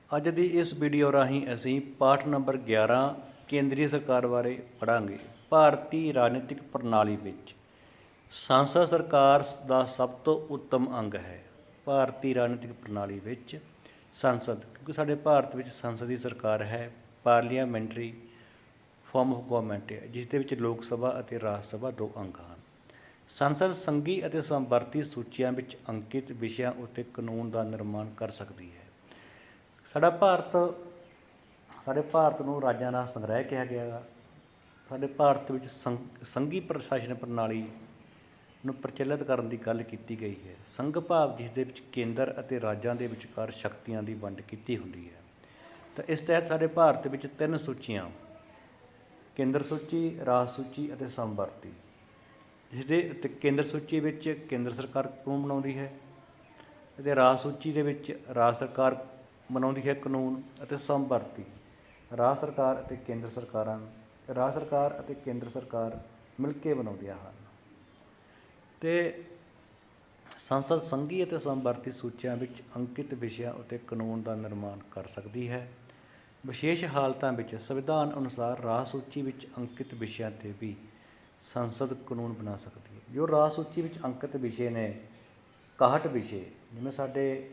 ਅੱਜ ਦੀ ਇਸ ਵੀਡੀਓ ਰਾਹੀਂ ਅਸੀਂ ਪਾਠ ਨੰਬਰ 11 ਕੇਂਦਰੀ ਸਰਕਾਰ ਬਾਰੇ ਪੜ੍ਹਾਂਗੇ। ਭਾਰਤੀ ਰਾਜਨੀਤਿਕ ਪ੍ਰਣਾਲੀ ਵਿੱਚ ਸੰਸਦ ਸਰਕਾਰ ਦਾ ਸਭ ਤੋਂ ਉੱਤਮ ਅੰਗ ਹੈ। ਭਾਰਤੀ ਰਾਜਨੀਤਿਕ ਪ੍ਰਣਾਲੀ ਵਿੱਚ ਸੰਸਦ, ਕਿਉਂਕਿ ਸਾਡੇ ਭਾਰਤ ਵਿੱਚ ਸੰਸਦ ਦੀ ਸਰਕਾਰ ਹੈ, ਪਾਰਲੀਆਮੈਂਟਰੀ ਫਾਰਮ ਆਫ ਗਵਰਨਮੈਂਟ ਹੈ, ਜਿਸ ਦੇ ਵਿੱਚ ਲੋਕ ਸਭਾ ਅਤੇ ਰਾਜ ਸਭਾ ਦੋ ਅੰਗ ਹਨ। ਸੰਸਦ ਸੰਘੀ ਅਤੇ ਸਮਵਰਤੀ ਸੂਚੀਆਂ ਵਿੱਚ ਅੰਕਿਤ ਵਿਸ਼ਿਆਂ ਉੱਤੇ ਕਾਨੂੰਨ ਦਾ ਨਿਰਮਾਣ ਕਰ ਸਕਦੀ ਹੈ। ਸਾਡੇ ਭਾਰਤ ਨੂੰ ਰਾਜਾਂ ਦਾ ਸੰਗ੍ਰਹਿ ਕਿਹਾ ਗਿਆ ਗਾ। ਸਾਡੇ ਭਾਰਤ ਵਿੱਚ ਸੰਘੀ ਪ੍ਰਸ਼ਾਸਨ ਪ੍ਰਣਾਲੀ ਨੂੰ ਪ੍ਰਚਲਿਤ ਕਰਨ ਦੀ ਗੱਲ ਕੀਤੀ ਗਈ ਹੈ। ਸੰਘ ਭਾਵ ਜਿਸ ਦੇ ਵਿੱਚ ਕੇਂਦਰ ਅਤੇ ਰਾਜਾਂ ਦੇ ਵਿਚਕਾਰ ਸ਼ਕਤੀਆਂ ਦੀ ਵੰਡ ਕੀਤੀ ਹੁੰਦੀ ਹੈ। ਤਾਂ ਇਸ ਤਹਿਤ ਸਾਡੇ ਭਾਰਤ ਵਿੱਚ ਤਿੰਨ ਸੂਚੀਆਂ, ਕੇਂਦਰ ਸੂਚੀ, ਰਾਜ ਸੂਚੀ ਅਤੇ ਸਮਵਰਤੀ, ਜਿਸ ਦੇ ਉੱਤੇ ਕੇਂਦਰ ਸੂਚੀ ਵਿੱਚ ਕੇਂਦਰ ਸਰਕਾਰ ਕਾਨੂੰਨ ਬਣਾਉਂਦੀ ਹੈ ਅਤੇ ਰਾਜ ਸੂਚੀ ਦੇ ਵਿੱਚ ਰਾਜ ਸਰਕਾਰ ਬਣਾਉਂਦੀ ਹੈ ਕਾਨੂੰਨ, ਅਤੇ ਸਮਵਰਤੀ ਰਾਜ ਸਰਕਾਰ ਅਤੇ ਕੇਂਦਰ ਸਰਕਾਰ ਮਿਲ ਕੇ ਬਣਾਉਂਦੀਆਂ ਹਨ। ਅਤੇ ਸੰਸਦ ਸੰਘੀ ਅਤੇ ਸਮਵਰਤੀ ਸੂਚੀਆਂ ਵਿੱਚ ਅੰਕਿਤ ਵਿਸ਼ਿਆਂ ਉੱਤੇ ਕਾਨੂੰਨ ਦਾ ਨਿਰਮਾਣ ਕਰ ਸਕਦੀ ਹੈ। ਵਿਸ਼ੇਸ਼ ਹਾਲਤਾਂ ਵਿੱਚ ਸੰਵਿਧਾਨ ਅਨੁਸਾਰ ਰਾਜ ਸੂਚੀ ਵਿੱਚ ਅੰਕਿਤ ਵਿਸ਼ਿਆਂ 'ਤੇ ਵੀ ਸੰਸਦ ਕਾਨੂੰਨ ਬਣਾ ਸਕਦੀ ਹੈ। ਜੋ ਰਾਜ ਸੂਚੀ ਵਿੱਚ ਅੰਕਿਤ ਵਿਸ਼ੇ ਨੇ 61 ਵਿਸ਼ੇ, ਜਿਵੇਂ ਸਾਡੇ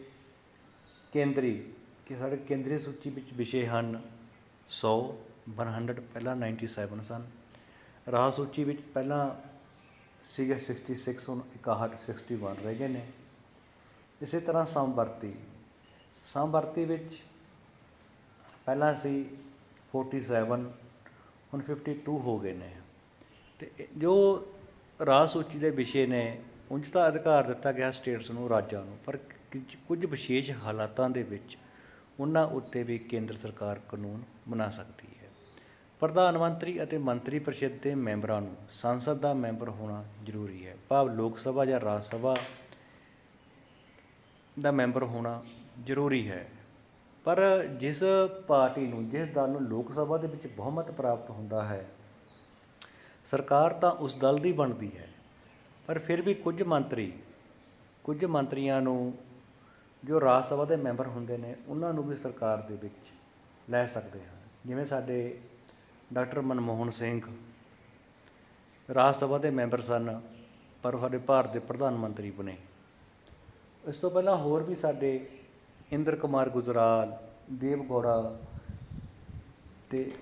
ਕੇਂਦਰੀ ਸੂਚੀ ਵਿੱਚ ਵਿਸ਼ੇ ਹਨ 100 ਪਹਿਲਾਂ 97 ਸਨ। ਰਾਜ ਸੂਚੀ ਵਿੱਚ ਪਹਿਲਾਂ ਸੀਗੇ 66, ਹੁਣ 61 61 ਰਹਿ ਗਏ ਨੇ। ਇਸੇ ਤਰ੍ਹਾਂ ਸਮਵਰਤੀ ਵਿੱਚ ਪਹਿਲਾਂ ਸੀ 47, ਹੁਣ 52 ਹੋ ਗਏ ਨੇ। ਅਤੇ ਜੋ ਰਾਜ ਸੂਚੀ ਦੇ ਵਿਸ਼ੇ ਨੇ ਉਂਝ ਤਾਂ ਅਧਿਕਾਰ ਦਿੱਤਾ ਗਿਆ ਸਟੇਟਸ ਨੂੰ, ਰਾਜਾਂ ਨੂੰ, ਪਰ ਕੁਝ ਵਿਸ਼ੇਸ਼ ਹਾਲਾਤਾਂ ਦੇ ਵਿੱਚ ਉਹਨਾਂ ਉੱਤੇ ਵੀ ਕੇਂਦਰ ਸਰਕਾਰ ਕਾਨੂੰਨ ਬਣਾ ਸਕਦੀ ਹੈ। ਪ੍ਰਧਾਨ ਮੰਤਰੀ ਅਤੇ ਮੰਤਰੀ ਪਰਿਸ਼ਦ ਦੇ ਮੈਂਬਰਾਂ ਨੂੰ ਸੰਸਦ ਦਾ ਮੈਂਬਰ ਹੋਣਾ ਜ਼ਰੂਰੀ ਹੈ, ਭਾਵ ਲੋਕ ਸਭਾ ਜਾਂ ਰਾਜ ਸਭਾ ਦਾ ਮੈਂਬਰ ਹੋਣਾ ਜ਼ਰੂਰੀ ਹੈ। ਪਰ ਜਿਸ ਦਲ ਨੂੰ ਲੋਕ ਸਭਾ ਦੇ ਵਿੱਚ ਬਹੁਮਤ ਪ੍ਰਾਪਤ ਹੁੰਦਾ ਹੈ, ਸਰਕਾਰ ਤਾਂ ਉਸ ਦਲ ਦੀ ਬਣਦੀ ਹੈ। ਪਰ ਫਿਰ ਵੀ ਕੁਝ ਮੰਤਰੀਆਂ ਨੂੰ ਜੋ ਰਾਜ ਸਭਾ ਦੇ ਮੈਂਬਰ ਹੁੰਦੇ ਨੇ, ਉਹਨਾਂ ਨੂੰ ਵੀ ਸਰਕਾਰ ਦੇ ਵਿੱਚ ਲੈ ਸਕਦੇ ਹਨ। ਜਿਵੇਂ ਸਾਡੇ ਡਾਕਟਰ ਮਨਮੋਹਨ ਸਿੰਘ ਰਾਜ ਸਭਾ ਦੇ ਮੈਂਬਰ ਸਨ, ਪਰ ਉਹ ਸਾਡੇ ਭਾਰਤ ਦੇ ਪ੍ਰਧਾਨ ਮੰਤਰੀ ਬਣੇ। ਇਸ ਤੋਂ ਪਹਿਲਾਂ ਹੋਰ ਵੀ ਸਾਡੇ ਇੰਦਰ ਕੁਮਾਰ ਗੁਜਰਾਲ, ਦੇਵ ਗੌੜਾ ਅਤੇ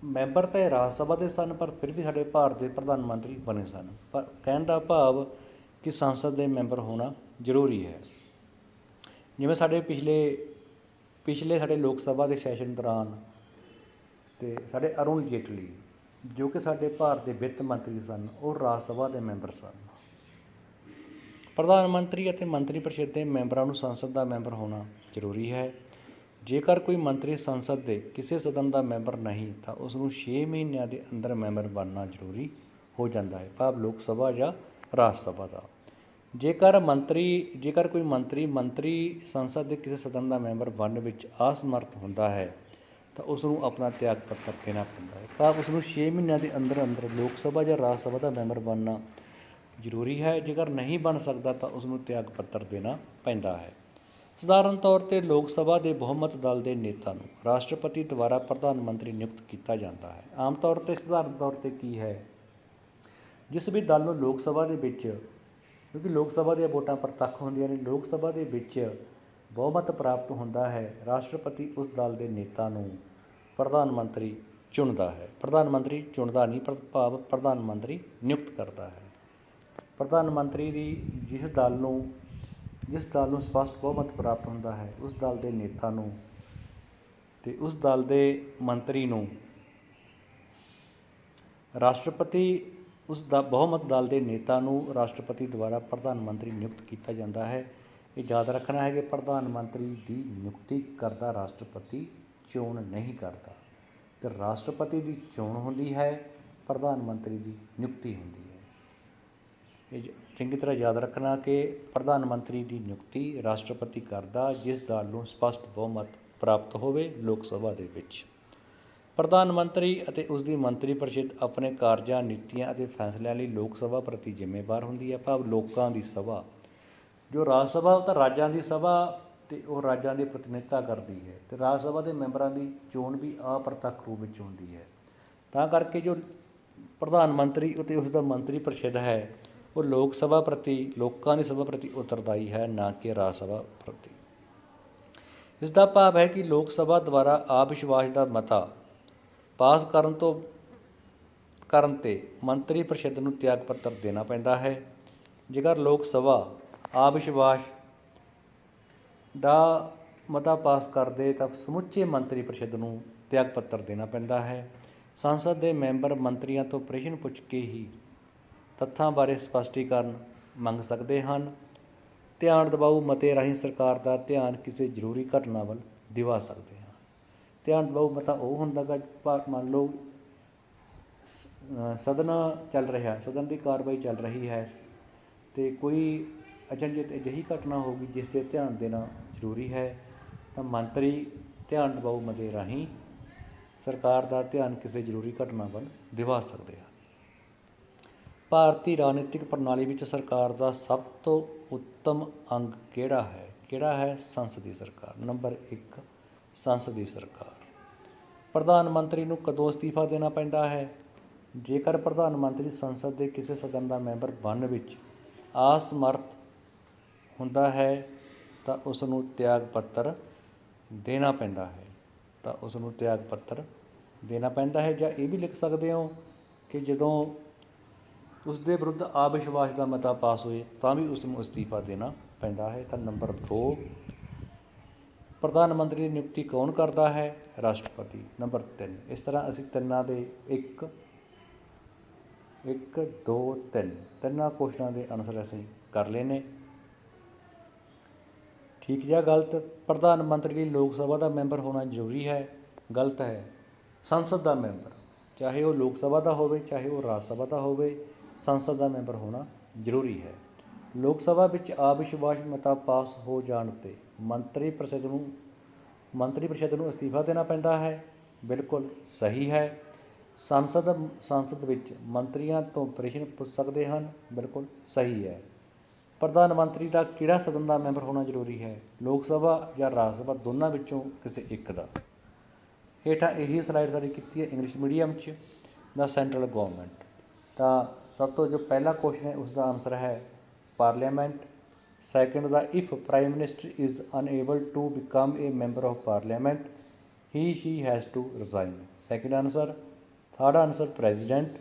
ਮੈਂਬਰ ਤਾਂ ਰਾਜ ਸਭਾ ਦੇ ਸਨ, ਪਰ ਫਿਰ ਵੀ ਸਾਡੇ ਭਾਰਤ ਦੇ ਪ੍ਰਧਾਨ ਮੰਤਰੀ ਬਣੇ ਸਨ। ਪਰ ਕਹਿਣ ਦਾ ਭਾਵ ਕਿ ਸੰਸਦ ਦੇ ਮੈਂਬਰ ਹੋਣਾ ਜ਼ਰੂਰੀ ਹੈ। ਜਿਵੇਂ ਸਾਡੇ ਪਿਛਲੇ ਸਾਡੇ ਲੋਕ ਸਭਾ ਦੇ ਸੈਸ਼ਨ ਦੌਰਾਨ ਅਤੇ ਸਾਡੇ ਅਰੁਣ ਜੇਟਲੀ, ਜੋ ਕਿ ਸਾਡੇ ਭਾਰਤ ਦੇ ਵਿੱਤ ਮੰਤਰੀ ਸਨ, ਉਹ ਰਾਜ ਸਭਾ ਦੇ ਮੈਂਬਰ ਸਨ। ਪ੍ਰਧਾਨ ਮੰਤਰੀ ਅਤੇ ਮੰਤਰੀ ਪਰਿਸ਼ਦ ਦੇ ਮੈਂਬਰਾਂ ਨੂੰ ਸੰਸਦ ਦਾ ਮੈਂਬਰ ਹੋਣਾ ਜ਼ਰੂਰੀ ਹੈ। ਜੇਕਰ ਕੋਈ ਮੰਤਰੀ ਸੰਸਦ ਦੇ ਕਿਸੇ ਸਦਨ ਦਾ ਮੈਂਬਰ ਨਹੀਂ, ਤਾਂ ਉਸ ਨੂੰ 6 ਮਹੀਨਿਆਂ ਦੇ ਅੰਦਰ ਮੈਂਬਰ ਬਣਨਾ ਜ਼ਰੂਰੀ ਹੋ ਜਾਂਦਾ ਹੈ, ਭਾਵ ਲੋਕ ਸਭਾ ਜਾਂ ਰਾਜ ਸਭਾ ਦਾ। ਜੇਕਰ ਕੋਈ ਮੰਤਰੀ ਸੰਸਦ ਦੇ ਕਿਸੇ ਸਦਨ ਦਾ ਮੈਂਬਰ ਬਣਨ ਵਿੱਚ ਅਸਮਰਥ ਹੁੰਦਾ ਹੈ, ਤਾਂ ਉਸ ਨੂੰ ਆਪਣਾ ਤਿਆਗ ਪੱਤਰ ਦੇਣਾ ਪੈਂਦਾ ਹੈ, ਭਾਵ ਉਸ ਨੂੰ 6 ਮਹੀਨਿਆਂ ਦੇ ਅੰਦਰ ਲੋਕ ਸਭਾ ਜਾਂ ਰਾਜ ਸਭਾ ਦਾ ਮੈਂਬਰ ਬਣਨਾ ਜ਼ਰੂਰੀ ਹੈ। ਜੇਕਰ ਨਹੀਂ ਬਣ ਸਕਦਾ ਤਾਂ ਉਸ ਨੂੰ ਤਿਆਗ ਪੱਤਰ ਦੇਣਾ ਪੈਂਦਾ ਹੈ। ਸਧਾਰਨ ਤੌਰ 'ਤੇ ਲੋਕ ਸਭਾ ਦੇ ਬਹੁਮਤ ਦਲ ਦੇ ਨੇਤਾ ਨੂੰ ਰਾਸ਼ਟਰਪਤੀ ਦੁਆਰਾ ਪ੍ਰਧਾਨ ਮੰਤਰੀ ਨਿਯੁਕਤ ਕੀਤਾ ਜਾਂਦਾ ਹੈ। ਆਮ ਤੌਰ 'ਤੇ ਸਧਾਰਨ ਤੌਰ 'ਤੇ ਕੀ ਹੈ, ਜਿਸ ਵੀ ਦਲ ਨੂੰ ਲੋਕ ਸਭਾ ਦੇ ਵਿੱਚ, ਕਿਉਂਕਿ ਲੋਕ ਸਭਾ ਦੀਆਂ ਵੋਟਾਂ ਪ੍ਰਤੱਖ ਹੁੰਦੀਆਂ ਨੇ, ਲੋਕ ਸਭਾ ਦੇ ਵਿੱਚ ਬਹੁਮਤ ਪ੍ਰਾਪਤ ਹੁੰਦਾ ਹੈ, ਰਾਸ਼ਟਰਪਤੀ ਉਸ ਦਲ ਦੇ ਨੇਤਾ ਨੂੰ ਪ੍ਰਧਾਨ ਮੰਤਰੀ ਚੁਣਦਾ ਹੈ। ਪ੍ਰਧਾਨ ਮੰਤਰੀ ਚੁਣਦਾ ਨਹੀਂ, ਭਾਵ ਪ੍ਰਧਾਨ ਮੰਤਰੀ ਨਿਯੁਕਤ ਕਰਦਾ ਹੈ। ਪ੍ਰਧਾਨ ਮੰਤਰੀ ਦੀ ਜਿਸ ਦਲ ਨੂੰ ਸਪਸ਼ਟ ਬਹੁਮਤ ਪ੍ਰਾਪਤ ਹੁੰਦਾ ਹੈ, ਉਸ ਦਲ ਦੇ ਨੇਤਾ ਨੂੰ ਅਤੇ ਉਸ ਦਲ ਦੇ ਮੰਤਰੀ ਨੂੰ ਬਹੁਮਤ ਦਲ ਦੇ ਨੇਤਾ ਨੂੰ ਰਾਸ਼ਟਰਪਤੀ ਦੁਆਰਾ ਪ੍ਰਧਾਨ ਮੰਤਰੀ ਨਿਯੁਕਤ ਕੀਤਾ ਜਾਂਦਾ ਹੈ। ਇਹ ਯਾਦ ਰੱਖਣਾ ਹੈ ਕਿ ਪ੍ਰਧਾਨ ਮੰਤਰੀ ਦੀ ਨਿਯੁਕਤੀ ਕਰਦਾ ਰਾਸ਼ਟਰਪਤੀ, ਚੋਣ ਨਹੀਂ ਕਰਦਾ। ਅਤੇ ਰਾਸ਼ਟਰਪਤੀ ਦੀ ਚੋਣ ਹੁੰਦੀ ਹੈ, ਪ੍ਰਧਾਨ ਮੰਤਰੀ ਦੀ ਨਿਯੁਕਤੀ ਹੁੰਦੀ ਹੈ। ਇਹ ਚੰਗੀ ਤਰ੍ਹਾਂ ਯਾਦ ਰੱਖਣਾ ਕਿ ਪ੍ਰਧਾਨ ਮੰਤਰੀ ਦੀ ਨਿਯੁਕਤੀ ਰਾਸ਼ਟਰਪਤੀ ਕਰਦਾ, ਜਿਸ ਦਲ ਨੂੰ ਸਪਸ਼ਟ ਬਹੁਮਤ ਪ੍ਰਾਪਤ ਹੋਵੇ ਲੋਕ ਸਭਾ ਦੇ ਵਿੱਚ। ਪ੍ਰਧਾਨ ਮੰਤਰੀ ਅਤੇ ਉਸ ਦੀ ਮੰਤਰੀ ਪਰਿਸ਼ਦ ਆਪਣੇ ਕਾਰਜਾਂ, ਨੀਤੀਆਂ ਅਤੇ ਫੈਸਲਿਆਂ ਲਈ ਲੋਕ ਸਭਾ ਪ੍ਰਤੀ ਜ਼ਿੰਮੇਵਾਰ ਹੁੰਦੀ ਹੈ, ਭਾਵ ਲੋਕਾਂ ਦੀ ਸਭਾ। ਜੋ ਰਾਜ ਸਭਾ, ਉਹ ਤਾਂ ਰਾਜਾਂ ਦੀ ਸਭਾ ਅਤੇ ਉਹ ਰਾਜਾਂ ਦੀ ਪ੍ਰਤੀਨਿਧਤਾ ਕਰਦੀ ਹੈ ਅਤੇ ਰਾਜ ਸਭਾ ਦੇ ਮੈਂਬਰਾਂ ਦੀ ਚੋਣ ਵੀ ਅਪ੍ਰਤੱਖ ਰੂਪ ਵਿੱਚ ਹੁੰਦੀ ਹੈ। ਤਾਂ ਕਰਕੇ ਜੋ ਪ੍ਰਧਾਨ ਮੰਤਰੀ ਅਤੇ ਉਸ ਦਾ ਮੰਤਰੀ ਪਰਿਸ਼ਦ ਹੈ ਉਹ ਲੋਕ ਸਭਾ ਪ੍ਰਤੀ, ਲੋਕਾਂ ਦੀ ਸਭਾ ਪ੍ਰਤੀ ਉੱਤਰਦਾਈ ਹੈ, ਨਾ ਕਿ ਰਾਜ ਸਭਾ ਪ੍ਰਤੀ। ਇਸ ਦਾ ਭਾਵ ਹੈ ਕਿ ਲੋਕ ਸਭਾ ਦੁਆਰਾ ਅਵਿਸ਼ਵਾਸ ਦਾ ਮਤਾ ਪਾਸ ਕਰਨ 'ਤੇ ਮੰਤਰੀ ਪਰਿਸ਼ਦ ਨੂੰ ਤਿਆਗ ਪੱਤਰ ਦੇਣਾ ਪੈਂਦਾ ਹੈ। ਜੇਕਰ ਲੋਕ ਸਭਾ ਅਵਿਸ਼ਵਾਸ ਦਾ ਮਤਾ ਪਾਸ ਕਰਦੇ ਤਾਂ ਸਮੁੱਚੇ ਮੰਤਰੀ ਪਰਿਸ਼ਦ ਨੂੰ ਤਿਆਗ ਪੱਤਰ ਦੇਣਾ ਪੈਂਦਾ ਹੈ। ਸੰਸਦ ਦੇ ਮੈਂਬਰ ਮੰਤਰੀਆਂ ਤੋਂ ਪ੍ਰਸ਼ਨ ਪੁੱਛ ਕੇ ਹੀ ਤੱਥਾਂ ਬਾਰੇ ਸਪਸ਼ਟੀਕਰਨ ਮੰਗ ਸਕਦੇ ਹਨ। ਧਿਆਨ ਦਬਾਊ ਮਤੇ ਰਾਹੀਂ ਸਰਕਾਰ ਦਾ ਧਿਆਨ ਕਿਸੇ ਜ਼ਰੂਰੀ ਘਟਨਾ ਵੱਲ ਦਿਵਾ ਸਕਦੇ ਹਾਂ। ਧਿਆਨ ਦਬਾਊ ਮਤਾ ਉਹ ਹੁੰਦਾ ਗਾ, ਮੰਨ ਲਓ ਸਦਨ ਦੀ ਕਾਰਵਾਈ ਚੱਲ ਰਹੀ ਹੈ ਅਤੇ ਕੋਈ ਅਚਨਚੇਤ ਅਜਿਹੀ ਘਟਨਾ ਹੋਊਗੀ ਜਿਸ 'ਤੇ ਧਿਆਨ ਦੇਣਾ ਜ਼ਰੂਰੀ ਹੈ, ਤਾਂ ਮੰਤਰੀ ਧਿਆਨ ਦਬਾਊ ਮਤੇ ਰਾਹੀਂ ਸਰਕਾਰ ਦਾ ਧਿਆਨ ਕਿਸੇ ਜ਼ਰੂਰੀ ਘਟਨਾ ਵੱਲ ਦਿਵਾ ਸਕਦੇ ਹਨ। ਭਾਰਤੀ ਰਾਜਨੀਤਿਕ ਪ੍ਰਣਾਲੀ ਵਿੱਚ ਸਰਕਾਰ ਦਾ ਸਭ ਤੋਂ ਉੱਤਮ ਅੰਗ ਕਿਹੜਾ ਹੈ? ਕਿਹੜਾ ਹੈ? ਸੰਸਦੀ ਸਰਕਾਰ। ਨੰਬਰ 1, ਸੰਸਦੀ ਸਰਕਾਰ। ਪ੍ਰਧਾਨ ਮੰਤਰੀ ਨੂੰ ਕਦੋਂ ਅਸਤੀਫਾ ਦੇਣਾ ਪੈਂਦਾ ਹੈ? ਜੇਕਰ ਪ੍ਰਧਾਨ ਮੰਤਰੀ ਸੰਸਦ ਦੇ ਕਿਸੇ ਸਦਨ ਦਾ ਮੈਂਬਰ ਬਣਨ ਵਿੱਚ ਅਸਮਰੱਥ ਹੁੰਦਾ ਹੈ ਤਾਂ ਉਸ ਨੂੰ ਤਿਆਗ ਪੱਤਰ ਦੇਣਾ ਪੈਂਦਾ ਹੈ। ਜਾਂ ਇਹ ਵੀ ਲਿਖ ਸਕਦੇ ਹੋ ਕਿ ਜਦੋਂ ਉਸ ਦੇ ਵਿਰੁੱਧ ਅਵਿਸ਼ਵਾਸ ਦਾ ਮਤਾ ਪਾਸ ਹੋਏ ਤਾਂ ਵੀ ਉਸ ਨੂੰ ਅਸਤੀਫਾ ਦੇਣਾ ਪੈਂਦਾ ਹੈ। ਤਾਂ ਨੰਬਰ 2, ਪ੍ਰਧਾਨ ਮੰਤਰੀ ਦੀ ਨਿਯੁਕਤੀ ਕੌਣ ਕਰਦਾ ਹੈ? ਰਾਸ਼ਟਰਪਤੀ। ਨੰਬਰ 3। ਇਸ ਤਰ੍ਹਾਂ ਅਸੀਂ ਤਿੰਨਾਂ ਦੇ 1, 2, 3 ਤਿੰਨਾਂ ਕੁਐਸਚਨਾਂ ਦੇ ਆਨਸਰ ਅਸੀਂ ਕਰ ਲਏ ਨੇ। ਠੀਕ ਜਾਂ ਗਲਤ? ਪ੍ਰਧਾਨ ਮੰਤਰੀ ਲਈ ਲੋਕ ਸਭਾ ਦਾ ਮੈਂਬਰ ਹੋਣਾ ਜ਼ਰੂਰੀ ਹੈ? ਗਲਤ ਹੈ। ਸੰਸਦ ਦਾ ਮੈਂਬਰ, ਚਾਹੇ ਉਹ ਲੋਕ ਸਭਾ ਦਾ ਹੋਵੇ ਚਾਹੇ ਉਹ ਰਾਜ ਸਭਾ ਦਾ ਹੋਵੇ, ਸੰਸਦ ਦਾ ਮੈਂਬਰ ਹੋਣਾ ਜ਼ਰੂਰੀ ਹੈ। ਲੋਕ ਸਭਾ ਵਿੱਚ ਅਵਿਸ਼ਵਾਸ ਮਤਾ ਪਾਸ ਹੋ ਜਾਣ 'ਤੇ ਮੰਤਰੀ ਪਰਿਸ਼ਦ ਨੂੰ ਅਸਤੀਫਾ ਦੇਣਾ ਪੈਂਦਾ ਹੈ? ਬਿਲਕੁਲ ਸਹੀ ਹੈ। ਸੰਸਦ ਵਿੱਚ ਮੰਤਰੀਆਂ ਤੋਂ ਪ੍ਰਸ਼ਨ ਪੁੱਛ ਸਕਦੇ ਹਨ? ਬਿਲਕੁਲ ਸਹੀ ਹੈ। ਪ੍ਰਧਾਨ ਮੰਤਰੀ ਦਾ ਕਿਹੜਾ ਸਦਨ ਦਾ ਮੈਂਬਰ ਹੋਣਾ ਜ਼ਰੂਰੀ ਹੈ? ਲੋਕ ਸਭਾ ਜਾਂ ਰਾਜ ਸਭਾ, ਦੋਨਾਂ ਵਿੱਚੋਂ ਕਿਸੇ ਇੱਕ ਦਾ। ਹੇਠਾਂ ਇਹੀ ਸਲਾਈਡ ਸਾਡੀ ਕੀਤੀ ਹੈ ਇੰਗਲਿਸ਼ ਮੀਡੀਅਮ 'ਚ, ਦਾ ਸੈਂਟਰਲ ਗੌਰਮੈਂਟ। ਤਾਂ ਸਭ ਤੋਂ ਜੋ ਪਹਿਲਾ ਕੁਐਸਚਨ ਹੈ ਉਸ ਦਾ ਆਨਸਰ ਹੈ ਪਾਰਲੀਮੈਂਟ। ਸੈਕਿੰਡ ਦਾ, if prime minister is unable to become a member of parliament he she has to resign. Second answer. Third answer president.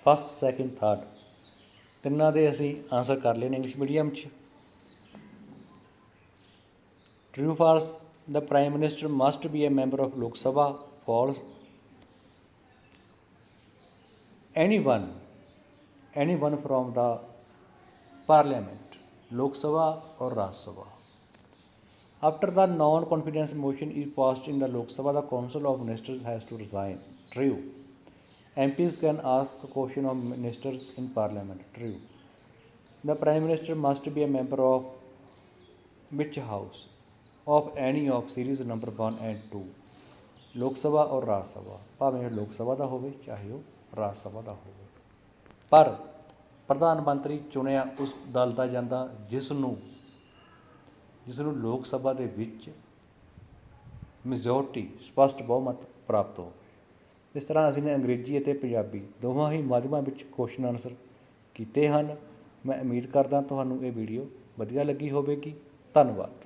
First, second, third ਤਿੰਨਾਂ ਦੇ ਅਸੀਂ ਆਨਸਰ ਕਰ ਲਏ ਨੇ ਇੰਗਲਿਸ਼ ਮੀਡੀਅਮ 'ਚ। True false? The Prime Minister must be a member of Lok Sabha. False. Anyone from the Parliament, Lok Sabha or Raj Sabha. After the non-confidence motion is passed in the Lok Sabha, the Council of Ministers has to resign. True. MPs can ask a question of ministers in Parliament. True. The Prime Minister must be a member of which house? Of any of series number 1 and 2. ਲੋਕ ਸਭਾ ਔਰ ਰਾਜ ਸਭਾ, ਭਾਵੇਂ ਉਹ ਲੋਕ ਸਭਾ ਦਾ ਹੋਵੇ ਚਾਹੇ ਉਹ ਰਾਜ ਸਭਾ ਦਾ ਹੋਵੇ। ਪਰ ਪ੍ਰਧਾਨ ਮੰਤਰੀ ਚੁਣਿਆ ਉਸ ਦਲ ਦਾ ਜਾਂਦਾ ਜਿਸ ਨੂੰ ਲੋਕ ਸਭਾ ਦੇ ਵਿੱਚ ਮੈਜੋਰਟੀ, ਸਪਸ਼ਟ ਬਹੁਮਤ ਪ੍ਰਾਪਤ ਹੋ। ਇਸ ਤਰ੍ਹਾਂ ਅਸੀਂ ਨੇ ਅੰਗਰੇਜ਼ੀ ਅਤੇ ਪੰਜਾਬੀ ਦੋਵਾਂ ਹੀ ਮਾਧਿਅਮਾਂ ਵਿੱਚ ਕੁਐਸਚਨ ਆਨਸਰ ਕੀਤੇ ਹਨ। ਮੈਂ ਉਮੀਦ ਕਰਦਾ ਤੁਹਾਨੂੰ ਇਹ ਵੀਡੀਓ ਵਧੀਆ ਲੱਗੀ ਹੋਵੇਗੀ। ਧੰਨਵਾਦ।